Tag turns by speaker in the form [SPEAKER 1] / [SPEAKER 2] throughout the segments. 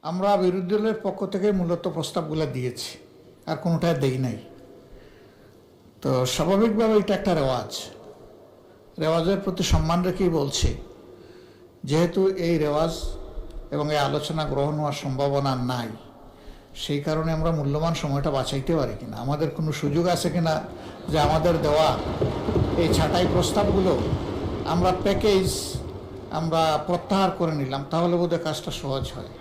[SPEAKER 1] আমরা বিরোধী দলের পক্ষ থেকে মূলত প্রস্তাবগুলো দিয়েছি, আর কোনোটাই দেই নাই। তো স্বাভাবিকভাবে এটা একটা রেওয়াজের প্রতি সম্মান রেখেই বলছি, যেহেতু এই রেওয়াজ এবং এই আলোচনা গ্রহণ হওয়ার সম্ভাবনা নাই, সেই কারণে আমরা মূল্যবান সময়টা বাঁচাইতে পারি কিনা, আমাদের কোনো সুযোগ আছে কিনা যে আমাদের দেওয়া এই ছাঁটাই প্রস্তাবগুলো আমরা প্রত্যাহার করে নিলাম, তাহলে বোধহয় কাজটা সহজ হয়।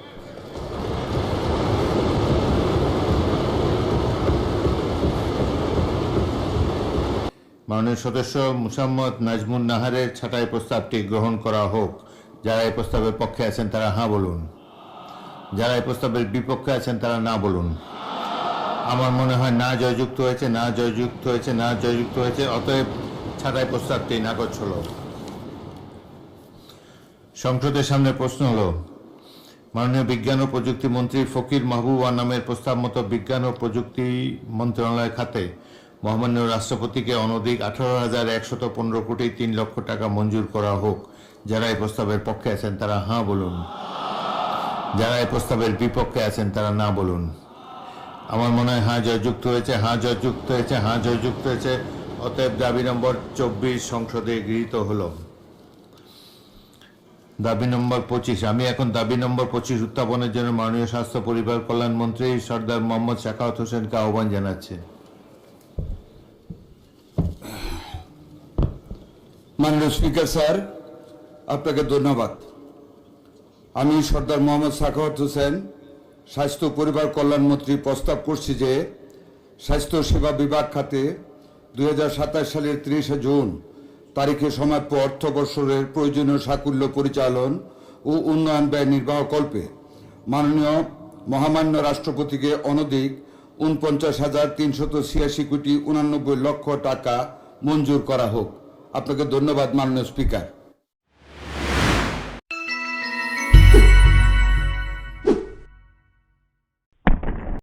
[SPEAKER 2] মাননীয় সদস্য মুসাম্মদ নাজমুন নাহারের ছাঁটাই প্রস্তাবটি গ্রহণ করা হোক। যারা এই প্রস্তাবের পক্ষে আছেন তারা হ্যাঁ বলুন, যারা এই প্রস্তাবের বিপক্ষে আছেন তারা না বলুন। আমার মনে হয় না জয়যুক্ত হয়েছে, না জয়যুক্ত হয়েছে, না জয়যুক্ত হয়েছে। অতএব ছাঁটাই প্রস্তাবটি নাকচ হলো। সংসদের সামনে প্রশ্ন হলো, মাননীয় বিজ্ঞান ও প্রযুক্তি মন্ত্রী ফকির মাহবুব আনামের প্রস্তাব মতো বিজ্ঞান ও প্রযুক্তি মন্ত্রণালয় খাতে মহামান্য রাষ্ট্রপতিকে অনধিক 18,115 কোটি 3 লক্ষ টাকা মঞ্জুর করা হোক। যারা এই প্রস্তাবের পক্ষে আছেন তারা হ্যাঁ বলুন, যারা এই প্রস্তাবের বিপক্ষে আছেন তারা না বলুন। আমার মনে হয় হ্যাঁ জয়যুক্ত হয়েছে, হ্যাঁ জয়যুক্ত হয়েছে, হ্যাঁ জয়যুক্ত হয়েছে। অতএব দাবি নম্বর 24 সংসদে গৃহীত হলো। দাবি নম্বর 25। আমি এখন দাবি নম্বর 25 উত্থাপনের জন্য মাননীয় স্বাস্থ্য পরিবার কল্যাণ মন্ত্রী সর্দার মোহাম্মদ সাখাওয়াত হোসেনকে আহ্বান জানাচ্ছি।
[SPEAKER 3] মাননীয় স্পিকার স্যার, আপনাকে ধন্যবাদ। আমি সর্দার মোহাম্মদ সাখাওয়াত হোসেন, স্বাস্থ্য পরিবার কল্যাণ মন্ত্রী, প্রস্তাব করছি যে স্বাস্থ্য সেবা বিভাগ খাতে 2027 সালের 30 জুন তারিখে সমাপ্য অর্থবর্ষের প্রয়োজনীয় সাকুল্য পরিচালন ও উন্নয়ন ব্যয় নির্বাহকল্পে মাননীয় মহামান্য রাষ্ট্রপতিকে অনধিক 49,386 কোটি 89 লক্ষ টাকা মঞ্জুর করা হোক। আপনাকে ধন্যবাদ মাননীয় স্পিকার।